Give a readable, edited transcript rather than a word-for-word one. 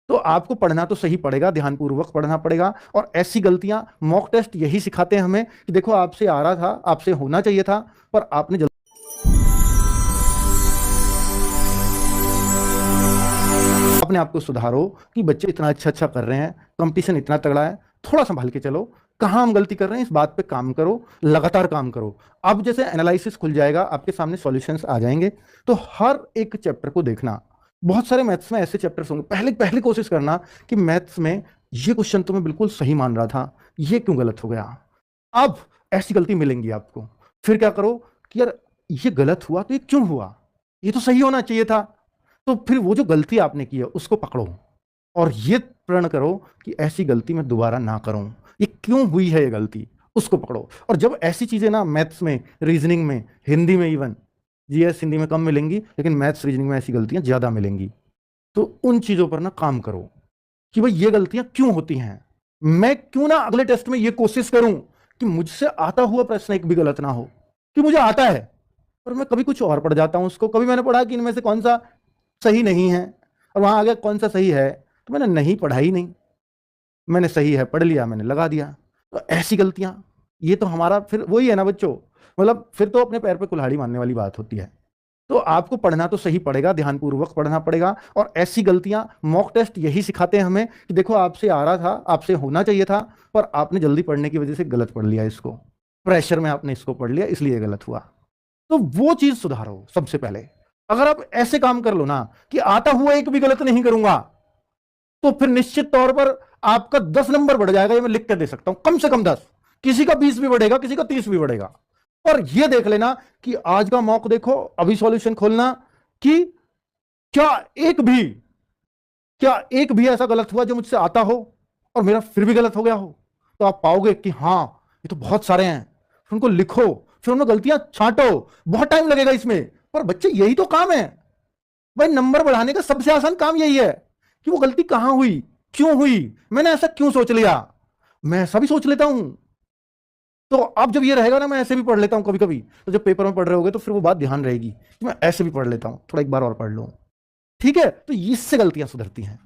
तो आपको पढ़ना तो सही पड़ेगा, ध्यानपूर्वक पढ़ना पड़ेगा। और ऐसी गलतियां मॉक टेस्ट यही सिखाते हैं हमें कि देखो आपसे आ रहा था, आपसे होना चाहिए था, पर आपने जल्दी अपने आप को सुधारो कि बच्चे इतना अच्छा कर रहे हैं, कंपटीशन इतना तगड़ा है, थोड़ा संभाल के चलो। कहाँ हम गलती कर रहे हैं इस बात पे काम करो, लगातार काम करो। अब जैसे एनालिसिस खुल जाएगा, आपके सामने सॉल्यूशंस आ जाएंगे, तो हर एक चैप्टर को देखना। बहुत सारे मैथ्स में ऐसे चैप्टर्स होंगे, पहले पहले कोशिश करना कि मैथ्स में ये क्वेश्चन तो मैं बिल्कुल सही मान रहा था, ये क्यों गलत हो गया। अब ऐसी गलती मिलेंगी आपको, फिर क्या करो कि यार ये गलत हुआ तो ये क्यों हुआ, ये तो सही होना चाहिए था। तो फिर वो जो गलती आपने की है उसको पकड़ो और ये प्रण करो कि ऐसी गलती मैं दोबारा ना करूं। ये क्यों हुई है ये गलती, उसको पकड़ो। और जब ऐसी चीजें ना मैथ्स में, रीजनिंग में, हिंदी में, इवन जीएस हिंदी में कम मिलेंगी, लेकिन मैथ्स रीजनिंग में ऐसी गलतियां ज्यादा मिलेंगी, तो उन चीजों पर ना काम करो कि भाई ये गलतियां क्यों होती हैं। मैं क्यों ना अगले टेस्ट में ये कोशिश करूं कि मुझसे आता हुआ प्रश्न एक भी गलत ना हो, कि मुझे आता है पर मैं कभी कुछ और पढ़ जाता हूं उसको। कभी मैंने पढ़ा कि इनमें से कौन सा सही नहीं है, और वहां आगे कौन सा सही है, तो मैंने नहीं पढ़ा ही नहीं, मैंने सही है पढ़ लिया, मैंने लगा दिया। तो ऐसी गलतियां, ये तो हमारा फिर वही है ना बच्चों, मतलब फिर तो अपने पैर पे कुल्हाड़ी मारने वाली बात होती है। तो आपको पढ़ना तो सही पड़ेगा, ध्यानपूर्वक पढ़ना पड़ेगा। और ऐसी गलतियां मॉक टेस्ट यही सिखाते हैं हमें कि देखो आपसे आ रहा था, आपसे होना चाहिए था, पर आपने जल्दी पढ़ने की वजह से गलत पढ़ लिया, इसको प्रेशर में आपने इसको पढ़ लिया, इसलिए गलत हुआ। तो वो चीज सुधारो सबसे पहले। अगर आप ऐसे काम कर लो ना कि आता हुआ एक भी गलत नहीं करूंगा, तो फिर निश्चित तौर पर आपका 10 नंबर बढ़ जाएगा, ये मैं लिख के दे सकता हूं, कम से कम 10। किसी का 20 भी बढ़ेगा, किसी का 30 भी बढ़ेगा। और ये देख लेना कि आज का मॉक देखो, अभी सॉल्यूशन खोलना कि क्या एक भी क्या एक भी ऐसा गलत हुआ जो मुझसे आता हो और मेरा फिर भी गलत हो गया हो। तो आप पाओगे कि हाँ ये तो बहुत सारे हैं। फिर उनको लिखो, फिर उनमें गलतियां छांटो। बहुत टाइम लगेगा इसमें, पर बच्चे यही तो काम है भाई। नंबर बढ़ाने का सबसे आसान काम यही है कि वो गलती कहां हुई, क्यों हुई, मैंने ऐसा क्यों सोच लिया। मैं ऐसा भी सोच लेता हूं, तो अब जब ये रहेगा ना, मैं ऐसे भी पढ़ लेता हूं कभी कभी, तो जब पेपर में पढ़ रहे होगे तो फिर वो बात ध्यान रहेगी कि मैं ऐसे भी पढ़ लेता हूं, थोड़ा एक बार और पढ़ लूं। ठीक है, तो इससे गलतियां सुधरती हैं।